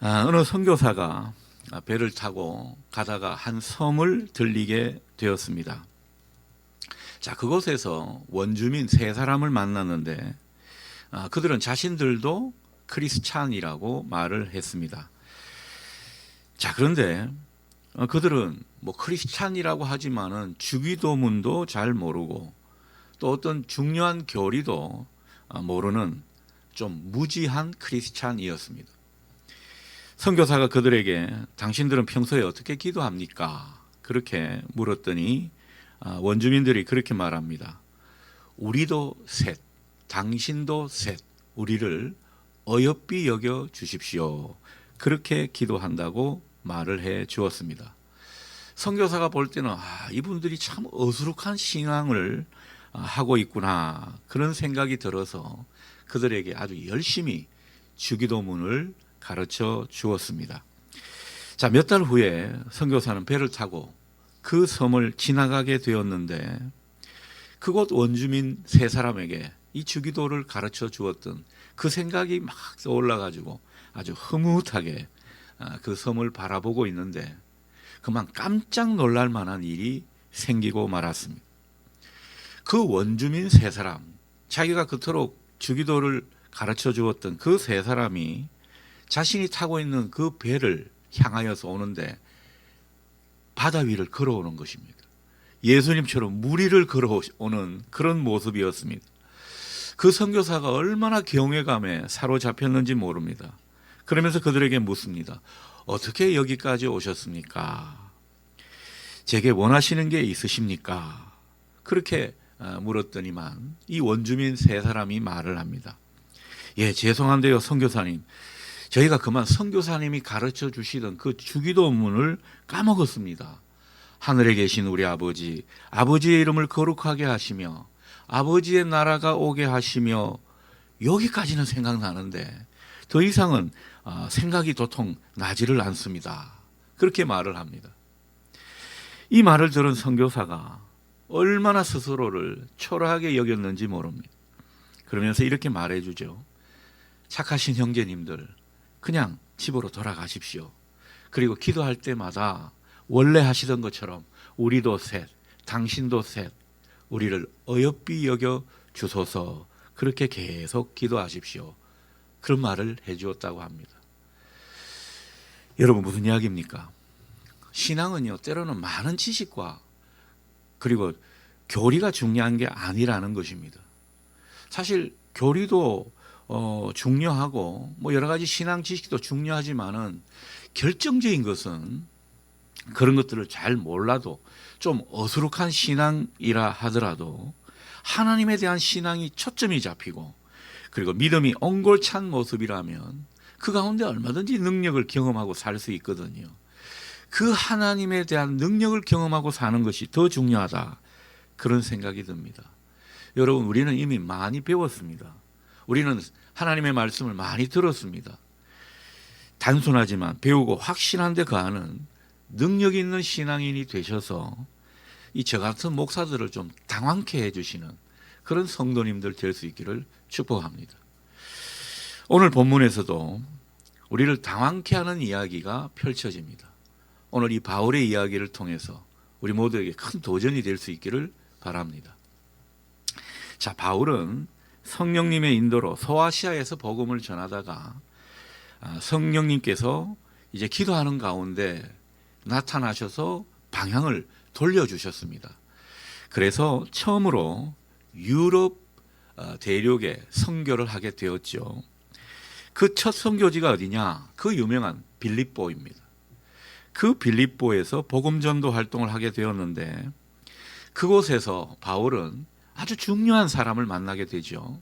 어느 선교사가 배를 타고 가다가 한 섬을 들리게 되었습니다. 자, 그곳에서 원주민 세 사람을 만났는데 그들은 자신들도 크리스찬이라고 말을 했습니다. 자, 그런데 그들은 뭐 크리스찬이라고 하지만은 주기도문도 잘 모르고 또 어떤 중요한 교리도 모르는 좀 무지한 크리스찬이었습니다. 선교사가 그들에게 당신들은 평소에 어떻게 기도합니까? 그렇게 물었더니 원주민들이 그렇게 말합니다. 우리도 셋, 당신도 셋, 우리를 어여삐 여겨 주십시오. 그렇게 기도한다고 말을 해 주었습니다. 선교사가 볼 때는 이분들이 참 어수룩한 신앙을 하고 있구나, 그런 생각이 들어서 그들에게 아주 열심히 주기도문을 가르쳐 주었습니다. 자, 몇 달 후에 선교사는 배를 타고 그 섬을 지나가게 되었는데 그곳 원주민 세 사람에게 이 주기도를 가르쳐 주었던 그 생각이 막 떠올라가지고 아주 흐뭇하게 그 섬을 바라보고 있는데 그만 깜짝 놀랄 만한 일이 생기고 말았습니다. 그 원주민 세 사람, 자기가 그토록 주기도를 가르쳐 주었던 그 세 사람이 자신이 타고 있는 그 배를 향하여서 오는데 바다 위를 걸어오는 것입니다. 예수님처럼 물 위를 걸어오는 그런 모습이었습니다. 그 선교사가 얼마나 경외감에 사로잡혔는지 모릅니다. 그러면서 그들에게 묻습니다. 어떻게 여기까지 오셨습니까? 제게 원하시는 게 있으십니까? 그렇게 물었더니만 이 원주민 세 사람이 말을 합니다. 예, 죄송한데요, 선교사님. 저희가 그만 선교사님이 가르쳐 주시던 그 주기도문을 까먹었습니다. 하늘에 계신 우리 아버지, 아버지의 이름을 거룩하게 하시며 아버지의 나라가 오게 하시며, 여기까지는 생각나는데 더 이상은 생각이 도통 나지를 않습니다. 그렇게 말을 합니다. 이 말을 들은 선교사가 얼마나 스스로를 초라하게 여겼는지 모릅니다. 그러면서 이렇게 말해주죠. 착하신 형제님들, 그냥 집으로 돌아가십시오. 그리고 기도할 때마다 원래 하시던 것처럼 우리도 셋, 당신도 셋, 우리를 어여삐 여겨 주소서, 그렇게 계속 기도하십시오. 그런 말을 해주었다고 합니다. 여러분, 무슨 이야기입니까? 신앙은요, 때로는 많은 지식과 그리고 교리가 중요한 게 아니라는 것입니다. 사실 교리도 중요하고 뭐 여러 가지 신앙 지식도 중요하지만은 결정적인 것은 그런 것들을 잘 몰라도 좀 어수룩한 신앙이라 하더라도 하나님에 대한 신앙이 초점이 잡히고 그리고 믿음이 옹골찬 모습이라면 그 가운데 얼마든지 능력을 경험하고 살 수 있거든요. 그 하나님에 대한 능력을 경험하고 사는 것이 더 중요하다, 그런 생각이 듭니다. 여러분, 우리는 이미 많이 배웠습니다. 우리는 하나님의 말씀을 많이 들었습니다. 단순하지만 배우고 확신한데 거하는 능력 있는 신앙인이 되셔서 이 저 같은 목사들을 좀 당황케 해주시는 그런 성도님들 될 수 있기를 축복합니다. 오늘 본문에서도 우리를 당황케 하는 이야기가 펼쳐집니다. 오늘 이 바울의 이야기를 통해서 우리 모두에게 큰 도전이 될 수 있기를 바랍니다. 자, 바울은 성령님의 인도로 소아시아에서 복음을 전하다가 성령님께서 이제 기도하는 가운데 나타나셔서 방향을 돌려주셨습니다. 그래서 처음으로 유럽 대륙에 선교를 하게 되었죠. 그 첫 선교지가 어디냐? 그 유명한 빌립보입니다. 그 빌립보에서 복음 전도 활동을 하게 되었는데 그곳에서 바울은 아주 중요한 사람을 만나게 되죠.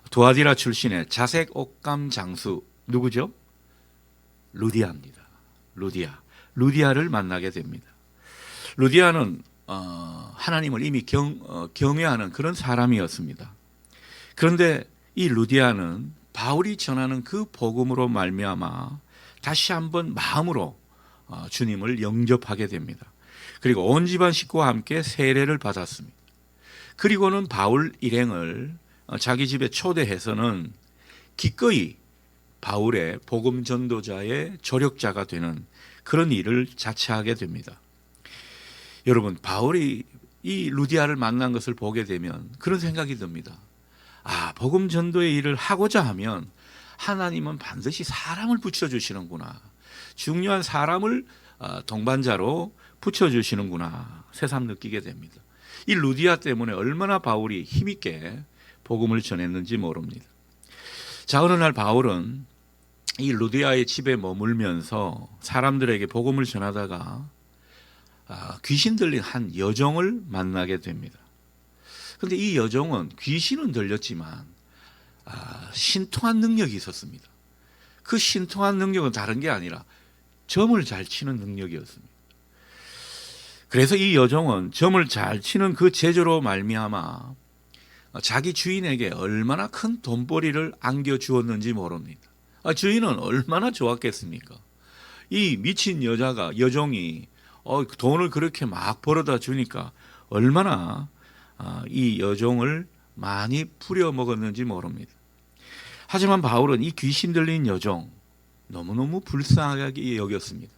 두아디라 출신의 자색 옥감 장수, 누구죠? 루디아입니다. 루디아를 만나게 됩니다. 루디아는 하나님을 이미 경외하는 그런 사람이었습니다. 그런데 이 루디아는 바울이 전하는 그 복음으로 말미암아 다시 한번 마음으로 주님을 영접하게 됩니다. 그리고 온 집안 식구와 함께 세례를 받았습니다. 그리고는 바울 일행을 자기 집에 초대해서는 기꺼이 바울의 복음 전도자의 조력자가 되는 그런 일을 자처하게 됩니다. 여러분, 바울이 이 루디아를 만난 것을 보게 되면 그런 생각이 듭니다. 아, 복음 전도의 일을 하고자 하면 하나님은 반드시 사람을 붙여주시는구나. 중요한 사람을 동반자로 붙여주시는구나. 새삼 느끼게 됩니다. 이 루디아 때문에 얼마나 바울이 힘있게 복음을 전했는지 모릅니다. 자, 어느 날 바울은 이 루디아의 집에 머물면서 사람들에게 복음을 전하다가 귀신 들린 한 여종을 만나게 됩니다. 그런데 이 여종은 귀신은 들렸지만 신통한 능력이 있었습니다. 그 신통한 능력은 다른 게 아니라 점을 잘 치는 능력이었습니다. 그래서 이 여종은 점을 잘 치는 그 재주로 말미암아 자기 주인에게 얼마나 큰 돈벌이를 안겨주었는지 모릅니다. 주인은 얼마나 좋았겠습니까? 이 미친 여종이 돈을 그렇게 막 벌어다 주니까 얼마나 이 여종을 많이 부려먹었는지 모릅니다. 하지만 바울은 이 귀신 들린 여종 너무너무 불쌍하게 여겼습니다.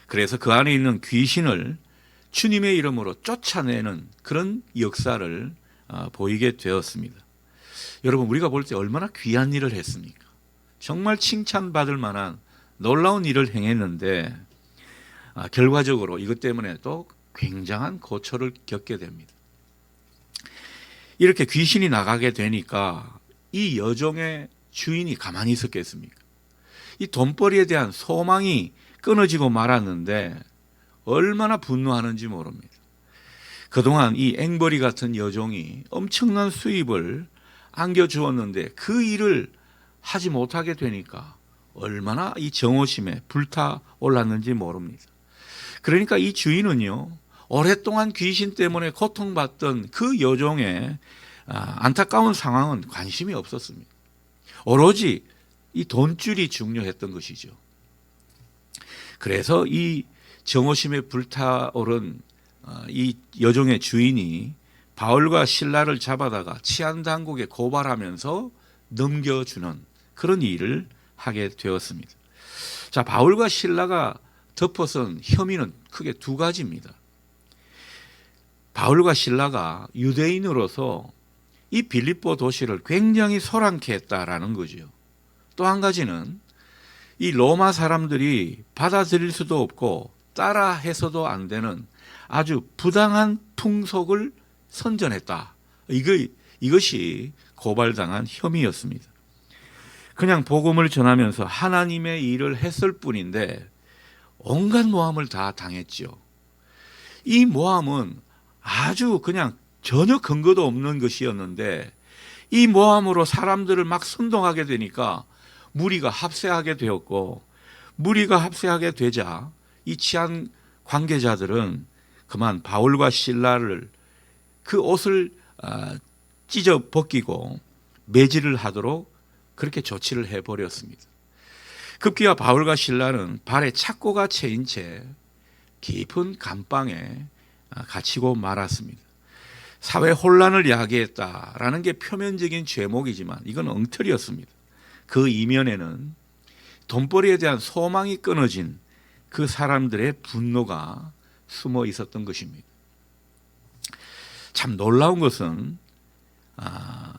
그래서 그 안에 있는 귀신을 주님의 이름으로 쫓아내는 그런 역사를 보이게 되었습니다. 여러분, 우리가 볼 때 얼마나 귀한 일을 했습니까? 정말 칭찬받을 만한 놀라운 일을 행했는데 결과적으로 이것 때문에 또 굉장한 고초를 겪게 됩니다. 이렇게 귀신이 나가게 되니까 이 여종의 주인이 가만히 있었겠습니까? 이 돈벌이에 대한 소망이 끊어지고 말았는데 얼마나 분노하는지 모릅니다. 그동안 이 앵벌이 같은 여종이 엄청난 수입을 안겨주었는데 그 일을 하지 못하게 되니까 얼마나 이 정오심에 불타올랐는지 모릅니다. 그러니까 이 주인은요, 오랫동안 귀신 때문에 고통받던 그 여종의 안타까운 상황은 관심이 없었습니다. 오로지 이 돈줄이 중요했던 것이죠. 그래서 이 정오심에 불타오른 이 여종의 주인이 바울과 실라를 잡아다가 치안당국에 고발하면서 넘겨주는 그런 일을 하게 되었습니다. 자, 바울과 실라가 덮어선 혐의는 크게 두 가지입니다. 바울과 실라가 유대인으로서 이 빌립보 도시를 굉장히 소란케 했다라는 거죠. 또 한 가지는 이 로마 사람들이 받아들일 수도 없고 따라해서도 안 되는 아주 부당한 풍속을 선전했다. 이것이 고발당한 혐의였습니다. 그냥 복음을 전하면서 하나님의 일을 했을 뿐인데 온갖 모함을 다 당했죠. 이 모함은 아주 그냥 전혀 근거도 없는 것이었는데 이 모함으로 사람들을 막 선동하게 되니까 무리가 합세하게 되었고, 무리가 합세하게 되자 이 치안 관계자들은 그만 바울과 실라를 그 옷을 찢어 벗기고 매질을 하도록 그렇게 조치를 해버렸습니다. 급기야 바울과 실라는 발에 착고가 채인 채 깊은 감방에 갇히고 말았습니다. 사회 혼란을 야기했다라는 게 표면적인 죄목이지만 이건 엉터리였습니다. 그 이면에는 돈벌이에 대한 소망이 끊어진 그 사람들의 분노가 숨어 있었던 것입니다. 참 놀라운 것은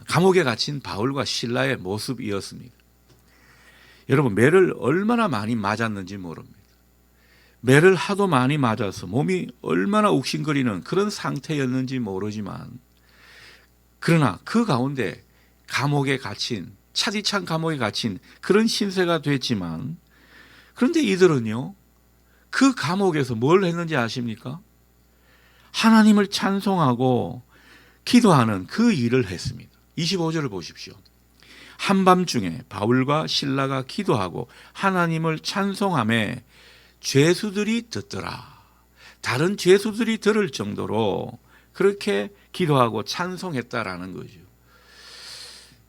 감옥에 갇힌 바울과 실라의 모습이었습니다. 여러분, 매를 얼마나 많이 맞았는지 모릅니다. 매를 하도 많이 맞아서 몸이 얼마나 욱신거리는 그런 상태였는지 모르지만, 그러나 그 가운데 감옥에 갇힌, 차디찬 감옥에 갇힌 그런 신세가 됐지만, 그런데 이들은요, 그 감옥에서 뭘 했는지 아십니까? 하나님을 찬송하고 기도하는 그 일을 했습니다. 25절을 보십시오. 한밤중에 바울과 실라가 기도하고 하나님을 찬송하며 죄수들이 듣더라. 다른 죄수들이 들을 정도로 그렇게 기도하고 찬송했다라는 거죠.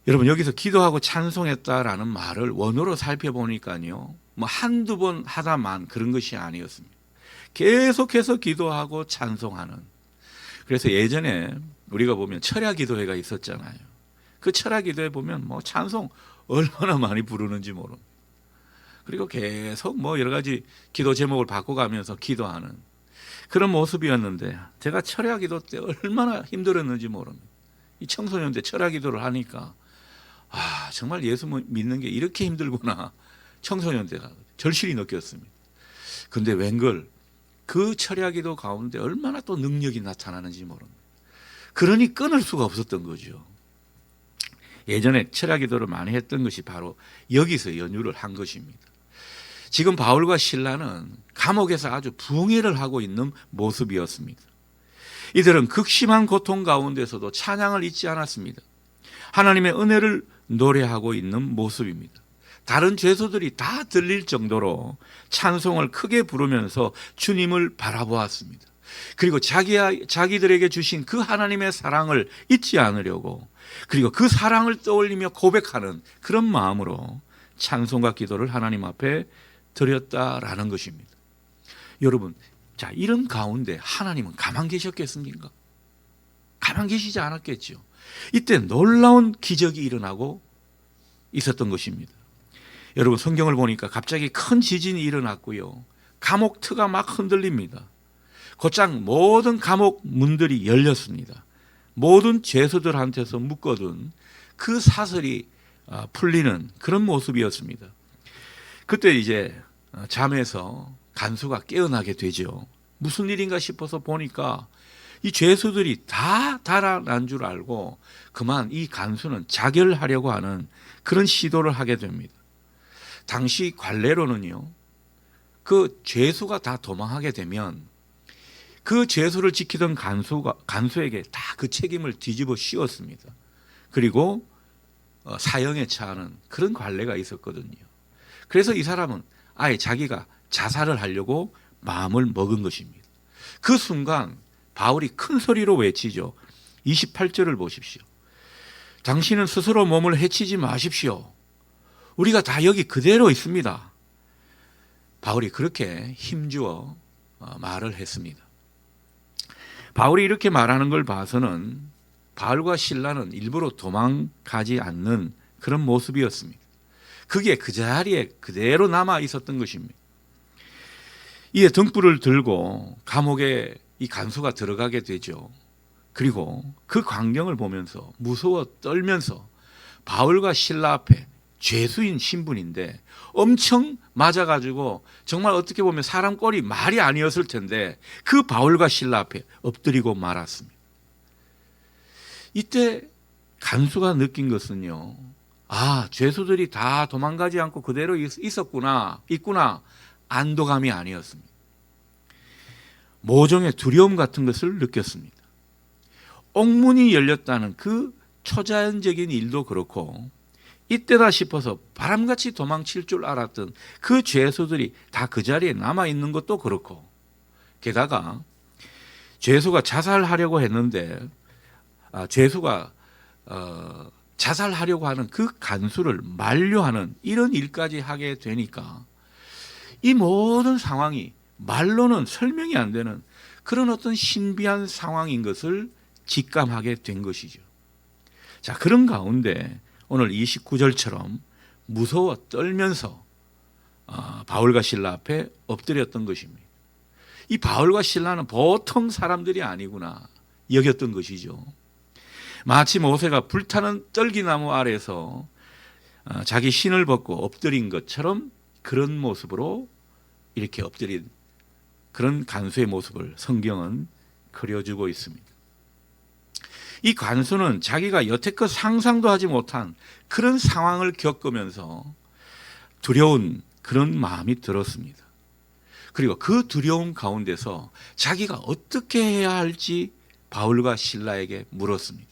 여러분, 여기서 기도하고 찬송했다라는 말을 원어로 살펴보니까요, 뭐 한두 번 하다만 그런 것이 아니었습니다. 계속해서 기도하고 찬송하는. 그래서 예전에 우리가 보면 철야 기도회가 있었잖아요. 그 철야 기도회 보면 뭐 찬송 얼마나 많이 부르는지 모릅니다. 그리고 계속 뭐 여러 가지 기도 제목을 바꿔가면서 기도하는 그런 모습이었는데 제가 철야 기도 때 얼마나 힘들었는지 모릅니다. 이 청소년 때 철야 기도를 하니까 정말 예수 믿는 게 이렇게 힘들구나. 청소년 때가 절실히 느꼈습니다. 근데 웬걸 그 철야 기도 가운데 얼마나 또 능력이 나타나는지 모릅니다. 그러니 끊을 수가 없었던 거죠. 예전에 철야 기도를 많이 했던 것이 바로 여기서 연유를 한 것입니다. 지금 바울과 실라는 감옥에서 아주 부흥회를 하고 있는 모습이었습니다. 이들은 극심한 고통 가운데서도 찬양을 잊지 않았습니다. 하나님의 은혜를 노래하고 있는 모습입니다. 다른 죄수들이 다 들릴 정도로 찬송을 크게 부르면서 주님을 바라보았습니다. 그리고 자기들에게 주신 그 하나님의 사랑을 잊지 않으려고, 그리고 그 사랑을 떠올리며 고백하는 그런 마음으로 찬송과 기도를 하나님 앞에 드렸다라는 것입니다. 여러분, 자, 이런 가운데 하나님은 가만 계셨겠습니까? 가만 계시지 않았겠죠. 이때 놀라운 기적이 일어나고 있었던 것입니다. 여러분, 성경을 보니까 갑자기 큰 지진이 일어났고요. 감옥 트가 막 흔들립니다. 곧장 모든 감옥 문들이 열렸습니다. 모든 죄수들한테서 묶어둔 그 사슬이 풀리는 그런 모습이었습니다. 그때 이제 잠에서 간수가 깨어나게 되죠. 무슨 일인가 싶어서 보니까 이 죄수들이 다 달아난 줄 알고 그만 이 간수는 자결하려고 하는 그런 시도를 하게 됩니다. 당시 관례로는요, 그 죄수가 다 도망하게 되면 그 죄수를 지키던 간수에게 다 그 책임을 뒤집어 씌웠습니다. 그리고 사형에 처하는 그런 관례가 있었거든요. 그래서 이 사람은 아예 자기가 자살을 하려고 마음을 먹은 것입니다. 그 순간 바울이 큰 소리로 외치죠. 28절을 보십시오. 당신은 스스로 몸을 해치지 마십시오. 우리가 다 여기 그대로 있습니다. 바울이 그렇게 힘주어 말을 했습니다. 바울이 이렇게 말하는 걸 봐서는 바울과 실라는 일부러 도망가지 않는 그런 모습이었습니다. 그게 그 자리에 그대로 남아 있었던 것입니다. 이에 등불을 들고 감옥에 이 간수가 들어가게 되죠. 그리고 그 광경을 보면서 무서워 떨면서 바울과 실라 앞에 죄수인 신분인데 엄청 맞아가지고 정말 어떻게 보면 사람 꼴이 말이 아니었을 텐데 그 바울과 실라 앞에 엎드리고 말았습니다. 이때 간수가 느낀 것은요, 죄수들이 다 도망가지 않고 그대로 있구나 안도감이 아니었습니다. 모종의 두려움 같은 것을 느꼈습니다. 옥문이 열렸다는 그 초자연적인 일도 그렇고 이때다 싶어서 바람같이 도망칠 줄 알았던 그 죄수들이 다 그 자리에 남아있는 것도 그렇고, 게다가 죄수가 자살하려고 했는데 죄수가 자살하려고 하는 그 간수를 만류하는 이런 일까지 하게 되니까 이 모든 상황이 말로는 설명이 안 되는 그런 어떤 신비한 상황인 것을 직감하게 된 것이죠. 자, 그런 가운데 오늘 29절처럼 무서워 떨면서 바울과 실라 앞에 엎드렸던 것입니다. 이 바울과 실라는 보통 사람들이 아니구나 여겼던 것이죠. 마치 모세가 불타는 떨기나무 아래서 자기 신을 벗고 엎드린 것처럼 그런 모습으로 이렇게 엎드린 그런 간수의 모습을 성경은 그려주고 있습니다. 이 간수는 자기가 여태껏 상상도 하지 못한 그런 상황을 겪으면서 두려운 그런 마음이 들었습니다. 그리고 그 두려움 가운데서 자기가 어떻게 해야 할지 바울과 실라에게 물었습니다.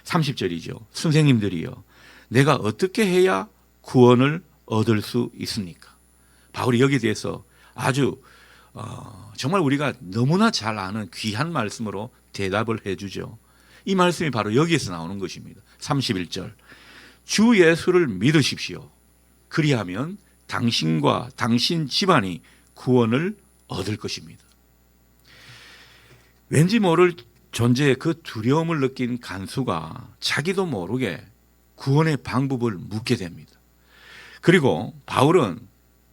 30절이죠. 선생님들이요, 내가 어떻게 해야 구원을 얻을 수 있습니까? 바울이 여기에 대해서 아주 정말 우리가 너무나 잘 아는 귀한 말씀으로 대답을 해주죠. 이 말씀이 바로 여기에서 나오는 것입니다. 31절, 주 예수를 믿으십시오. 그리하면 당신과 당신 집안이 구원을 얻을 것입니다. 왠지 모를 존재의 그 두려움을 느낀 간수가 자기도 모르게 구원의 방법을 묻게 됩니다. 그리고 바울은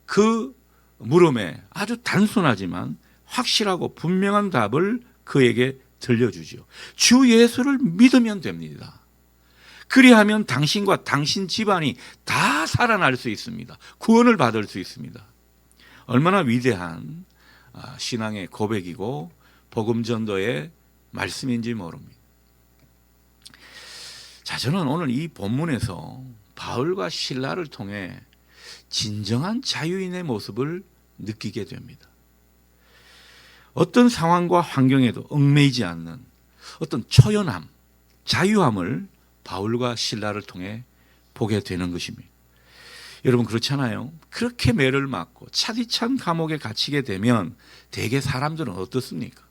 그 물음에 아주 단순하지만 확실하고 분명한 답을 그에게 들려주죠. 주 예수를 믿으면 됩니다. 그리하면 당신과 당신 집안이 다 살아날 수 있습니다. 구원을 받을 수 있습니다. 얼마나 위대한 신앙의 고백이고 복음 전도의 말씀인지 모릅니다. 자, 저는 오늘 이 본문에서 바울과 실라를 통해 진정한 자유인의 모습을 느끼게 됩니다. 어떤 상황과 환경에도 얽매이지 않는 어떤 초연함, 자유함을 바울과 실라를 통해 보게 되는 것입니다. 여러분 그렇잖아요. 그렇게 매를 맞고 차디찬 감옥에 갇히게 되면 대개 사람들은 어떻습니까?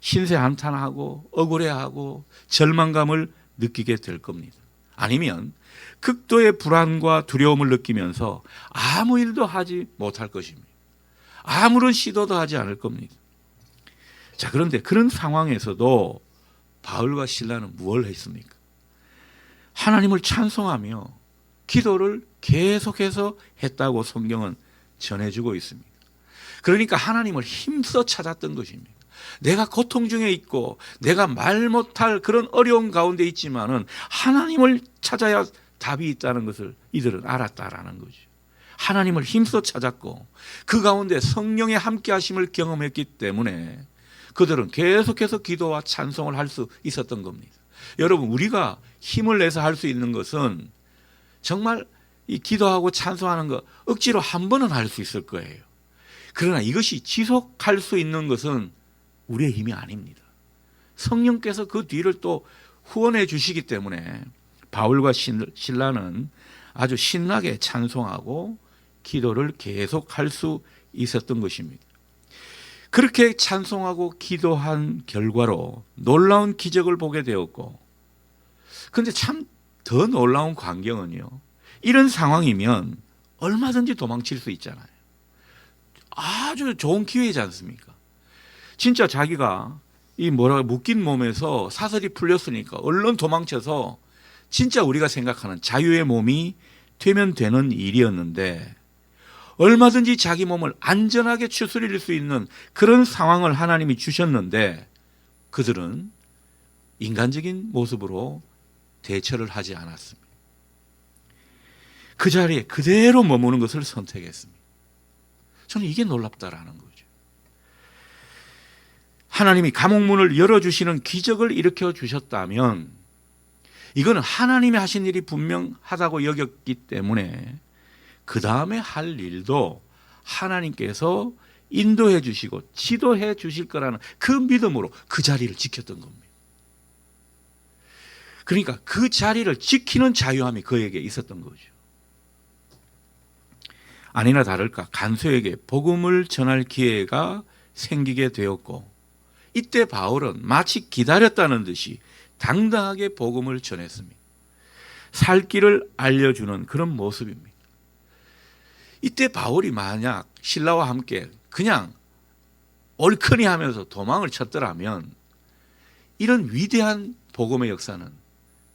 신세한탄하고 억울해하고 절망감을 느끼게 될 겁니다. 아니면 극도의 불안과 두려움을 느끼면서 아무 일도 하지 못할 것입니다. 아무런 시도도 하지 않을 겁니다. 자, 그런데 그런 상황에서도 바울과 실라는 무엇을 했습니까? 하나님을 찬송하며 기도를 계속해서 했다고 성경은 전해주고 있습니다. 그러니까 하나님을 힘써 찾았던 것입니다. 내가 고통 중에 있고 내가 말 못할 그런 어려운 가운데 있지만은 하나님을 찾아야 답이 있다는 것을 이들은 알았다라는 거죠. 하나님을 힘써 찾았고 그 가운데 성령의 함께 하심을 경험했기 때문에 그들은 계속해서 기도와 찬송을 할 수 있었던 겁니다. 여러분, 우리가 힘을 내서 할 수 있는 것은 정말 이 기도하고 찬송하는 거 억지로 한 번은 할 수 있을 거예요. 그러나 이것이 지속할 수 있는 것은 우리의 힘이 아닙니다. 성령께서 그 뒤를 또 후원해 주시기 때문에 바울과 실라는 아주 신나게 찬송하고 기도를 계속할 수 있었던 것입니다. 그렇게 찬송하고 기도한 결과로 놀라운 기적을 보게 되었고, 그런데 참 더 놀라운 광경은요, 이런 상황이면 얼마든지 도망칠 수 있잖아요. 아주 좋은 기회이지 않습니까? 진짜 자기가 이 묶인 몸에서 사슬이 풀렸으니까 얼른 도망쳐서 진짜 우리가 생각하는 자유의 몸이 되면 되는 일이었는데, 얼마든지 자기 몸을 안전하게 추스릴 수 있는 그런 상황을 하나님이 주셨는데 그들은 인간적인 모습으로 대처를 하지 않았습니다. 그 자리에 그대로 머무는 것을 선택했습니다. 저는 이게 놀랍다라는 거죠. 하나님이 감옥문을 열어주시는 기적을 일으켜 주셨다면 이거는 하나님이 하신 일이 분명하다고 여겼기 때문에 그 다음에 할 일도 하나님께서 인도해 주시고 지도해 주실 거라는 그 믿음으로 그 자리를 지켰던 겁니다. 그러니까 그 자리를 지키는 자유함이 그에게 있었던 거죠. 아니나 다를까 간수에게 복음을 전할 기회가 생기게 되었고, 이때 바울은 마치 기다렸다는 듯이 당당하게 복음을 전했습니다. 살 길을 알려주는 그런 모습입니다. 이때 바울이 만약 실라와 함께 그냥 얼큰이 하면서 도망을 쳤더라면 이런 위대한 복음의 역사는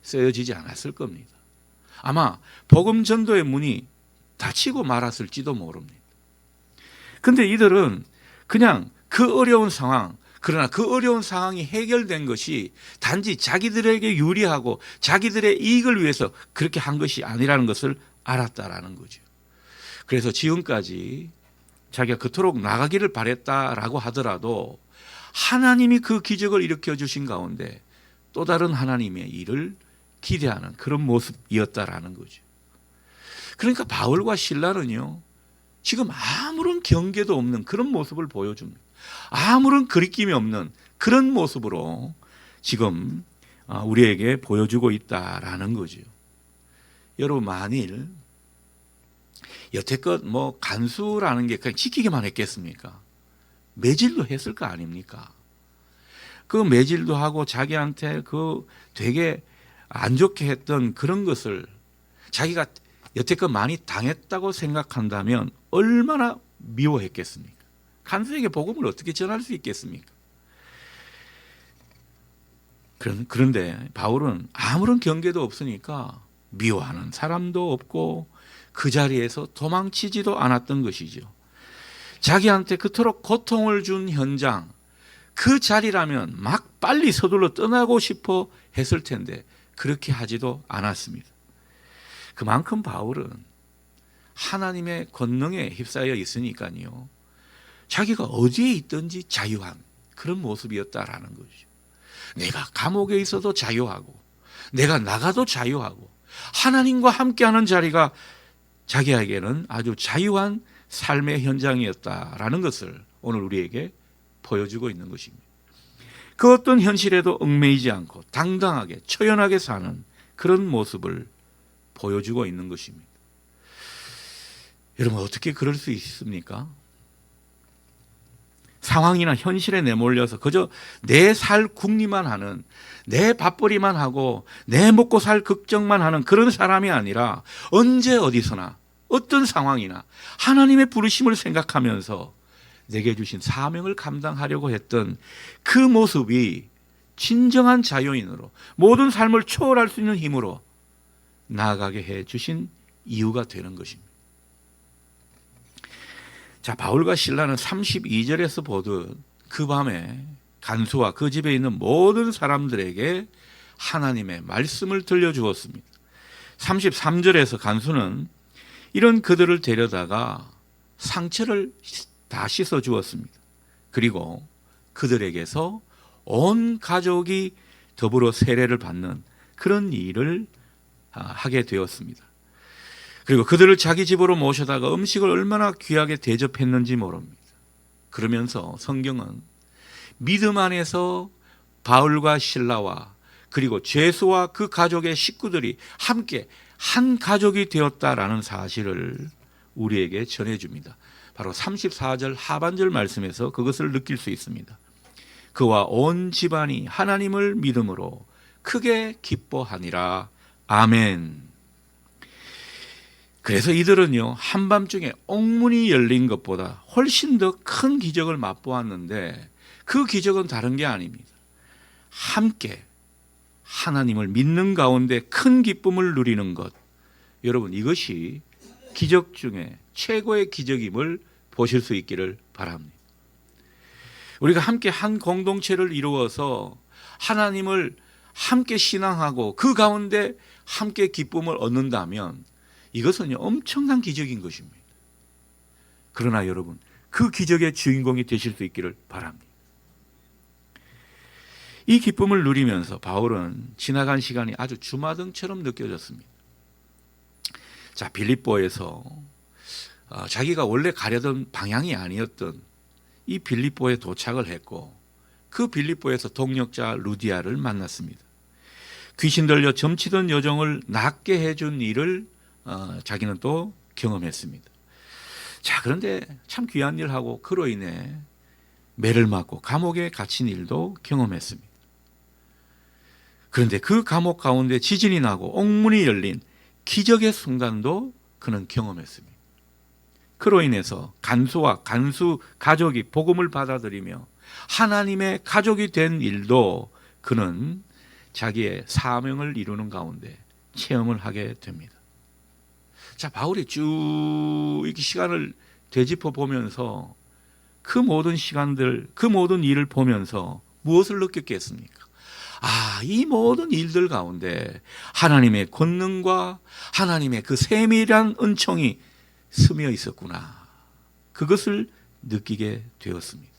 쓰여지지 않았을 겁니다. 아마 복음 전도의 문이 닫히고 말았을지도 모릅니다. 그런데 이들은 그냥 그 어려운 상황, 그러나 그 어려운 상황이 해결된 것이 단지 자기들에게 유리하고 자기들의 이익을 위해서 그렇게 한 것이 아니라는 것을 알았다라는 거죠. 그래서 지금까지 자기가 그토록 나가기를 바랬다라고 하더라도 하나님이 그 기적을 일으켜 주신 가운데 또 다른 하나님의 일을 기대하는 그런 모습이었다라는 거죠. 그러니까 바울과 실라는요, 지금 아무런 경계도 없는 그런 모습을 보여줍니다. 아무런 거리낌이 없는 그런 모습으로 지금 우리에게 보여주고 있다라는 거죠. 여러분, 만일 여태껏 간수라는 게 그냥 지키기만 했겠습니까? 매질도 했을 거 아닙니까? 그 매질도 하고 자기한테 그 되게 안 좋게 했던 그런 것을 자기가 여태껏 많이 당했다고 생각한다면 얼마나 미워했겠습니까? 간수에게 복음을 어떻게 전할 수 있겠습니까? 그런데 바울은 아무런 경계도 없으니까 미워하는 사람도 없고 그 자리에서 도망치지도 않았던 것이죠. 자기한테 그토록 고통을 준 현장, 그 자리라면 막 빨리 서둘러 떠나고 싶어 했을 텐데 그렇게 하지도 않았습니다. 그만큼 바울은 하나님의 권능에 휩싸여 있으니까요, 자기가 어디에 있든지 자유한 그런 모습이었다라는 거죠. 내가 감옥에 있어도 자유하고 내가 나가도 자유하고 하나님과 함께하는 자리가 자기에게는 아주 자유한 삶의 현장이었다라는 것을 오늘 우리에게 보여주고 있는 것입니다. 그 어떤 현실에도 얽매이지 않고 당당하게 처연하게 사는 그런 모습을 보여주고 있는 것입니다. 여러분, 어떻게 그럴 수 있습니까? 상황이나 현실에 내몰려서 그저 내 살 궁리만 하는, 내 밥벌이만 하고 내 먹고 살 걱정만 하는 그런 사람이 아니라 언제 어디서나 어떤 상황이나 하나님의 부르심을 생각하면서 내게 주신 사명을 감당하려고 했던 그 모습이 진정한 자유인으로 모든 삶을 초월할 수 있는 힘으로 나아가게 해 주신 이유가 되는 것입니다. 자, 바울과 실라는 32절에서 보듯 그 밤에 간수와 그 집에 있는 모든 사람들에게 하나님의 말씀을 들려주었습니다. 33절에서 간수는 이런 그들을 데려다가 상처를 다 씻어주었습니다. 그리고 그들에게서 온 가족이 더불어 세례를 받는 그런 일을 하게 되었습니다. 그리고 그들을 자기 집으로 모셔다가 음식을 얼마나 귀하게 대접했는지 모릅니다. 그러면서 성경은 믿음 안에서 바울과 실라와 그리고 죄수와 그 가족의 식구들이 함께 한 가족이 되었다라는 사실을 우리에게 전해줍니다. 바로 34절 하반절 말씀에서 그것을 느낄 수 있습니다. 그와 온 집안이 하나님을 믿음으로 크게 기뻐하니라. 아멘. 그래서 이들은요, 한밤중에 옥문이 열린 것보다 훨씬 더 큰 기적을 맛보았는데 그 기적은 다른 게 아닙니다. 함께 하나님을 믿는 가운데 큰 기쁨을 누리는 것, 여러분, 이것이 기적 중에 최고의 기적임을 보실 수 있기를 바랍니다. 우리가 함께 한 공동체를 이루어서 하나님을 함께 신앙하고 그 가운데 함께 기쁨을 얻는다면 이것은 엄청난 기적인 것입니다. 그러나 여러분, 그 기적의 주인공이 되실 수 있기를 바랍니다. 이 기쁨을 누리면서 바울은 지나간 시간이 아주 주마등처럼 느껴졌습니다. 자, 빌립보에서 자기가 원래 가려던 방향이 아니었던 이 빌립보에 도착을 했고 그 빌립보에서 동역자 루디아를 만났습니다. 귀신 들려 점치던 여종을 낫게 해준 일을 자기는 또 경험했습니다. 자, 그런데 참 귀한 일하고 그로 인해 매를 맞고 감옥에 갇힌 일도 경험했습니다. 그런데 그 감옥 가운데 지진이 나고 옥문이 열린 기적의 순간도 그는 경험했습니다. 그로 인해서 간수와 간수 가족이 복음을 받아들이며 하나님의 가족이 된 일도 그는 자기의 사명을 이루는 가운데 체험을 하게 됩니다. 자, 바울이 쭉 이렇게 시간을 되짚어 보면서 그 모든 시간들, 그 모든 일을 보면서 무엇을 느꼈겠습니까? 이 모든 일들 가운데 하나님의 권능과 하나님의 그 세밀한 은총이 스며 있었구나. 그것을 느끼게 되었습니다.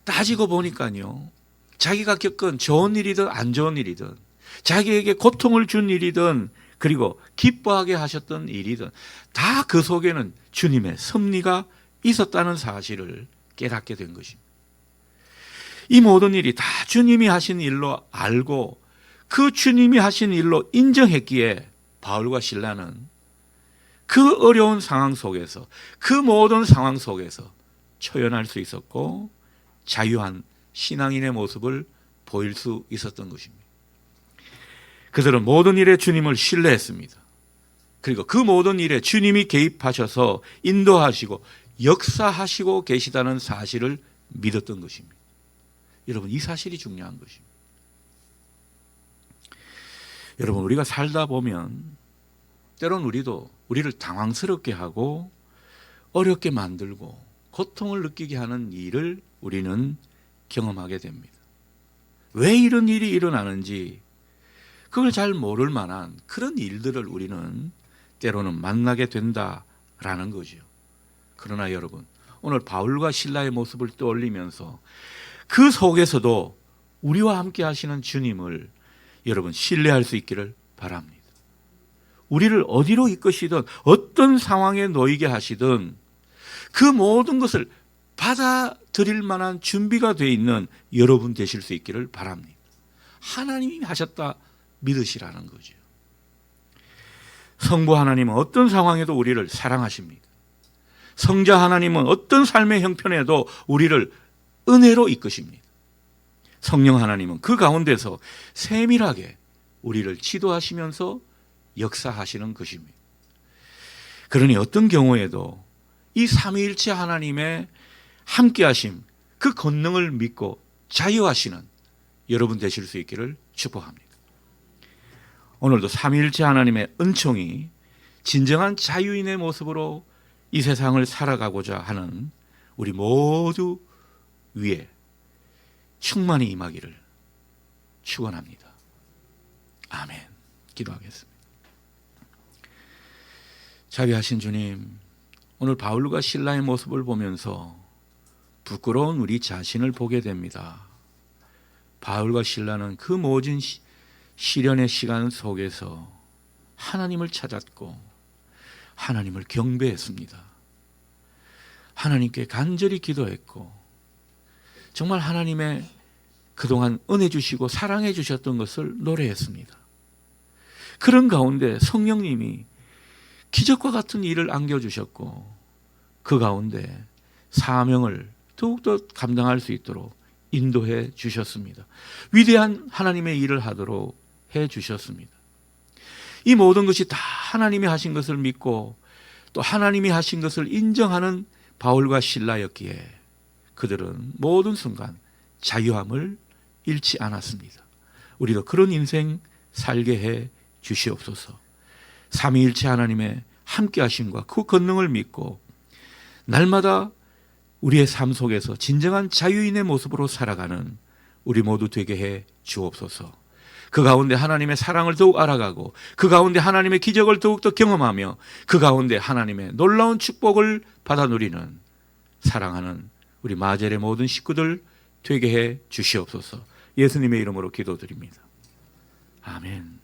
따지고 보니까요, 자기가 겪은 좋은 일이든 안 좋은 일이든 자기에게 고통을 준 일이든 그리고 기뻐하게 하셨던 일이든 다 그 속에는 주님의 섭리가 있었다는 사실을 깨닫게 된 것입니다. 이 모든 일이 다 주님이 하신 일로 알고 그 주님이 하신 일로 인정했기에 바울과 실라는 그 어려운 상황 속에서 그 모든 상황 속에서 초연할 수 있었고 자유한 신앙인의 모습을 보일 수 있었던 것입니다. 그들은 모든 일에 주님을 신뢰했습니다. 그리고 그 모든 일에 주님이 개입하셔서 인도하시고 역사하시고 계시다는 사실을 믿었던 것입니다. 여러분, 이 사실이 중요한 것입니다. 여러분, 우리가 살다 보면 때론 우리를 당황스럽게 하고 어렵게 만들고 고통을 느끼게 하는 일을 우리는 경험하게 됩니다. 왜 이런 일이 일어나는지 그걸 잘 모를 만한 그런 일들을 우리는 때로는 만나게 된다라는 거죠. 그러나 여러분, 오늘 바울과 실라의 모습을 떠올리면서 그 속에서도 우리와 함께 하시는 주님을 여러분 신뢰할 수 있기를 바랍니다. 우리를 어디로 이끄시든 어떤 상황에 놓이게 하시든 그 모든 것을 받아들일 만한 준비가 되어 있는 여러분 되실 수 있기를 바랍니다. 하나님이 하셨다 믿으시라는 거죠. 성부 하나님은 어떤 상황에도 우리를 사랑하십니다. 성자 하나님은 어떤 삶의 형편에도 우리를 은혜로 이끄십니다. 성령 하나님은 그 가운데서 세밀하게 우리를 지도하시면서 역사하시는 것입니다. 그러니 어떤 경우에도 이 삼위일체 하나님의 함께하심, 그 권능을 믿고 자유하시는 여러분 되실 수 있기를 축복합니다. 오늘도 삼위일체 하나님의 은총이 진정한 자유인의 모습으로 이 세상을 살아가고자 하는 우리 모두 위에 충만히 임하기를 축원합니다. 아멘. 기도하겠습니다. 자비하신 주님, 오늘 바울과 실라의 모습을 보면서 부끄러운 우리 자신을 보게 됩니다. 바울과 실라는 그 모진 시련의 시간 속에서 하나님을 찾았고 하나님을 경배했습니다. 하나님께 간절히 기도했고 정말 하나님의 그동안 은혜 주시고 사랑해 주셨던 것을 노래했습니다. 그런 가운데 성령님이 기적과 같은 일을 안겨주셨고 그 가운데 사명을 더욱더 감당할 수 있도록 인도해 주셨습니다. 위대한 하나님의 일을 하도록 해 주셨습니다. 이 모든 것이 다 하나님이 하신 것을 믿고 또 하나님이 하신 것을 인정하는 바울과 실라였기에 그들은 모든 순간 자유함을 잃지 않았습니다. 우리도 그런 인생 살게 해 주시옵소서. 삼위일체 하나님의 함께하심과 그 권능을 믿고 날마다 우리의 삶 속에서 진정한 자유인의 모습으로 살아가는 우리 모두 되게 해 주옵소서. 그 가운데 하나님의 사랑을 더욱 알아가고 그 가운데 하나님의 기적을 더욱더 경험하며 그 가운데 하나님의 놀라운 축복을 받아 누리는 사랑하는 우리 마젤의 모든 식구들 되게 해 주시옵소서. 예수님의 이름으로 기도드립니다. 아멘.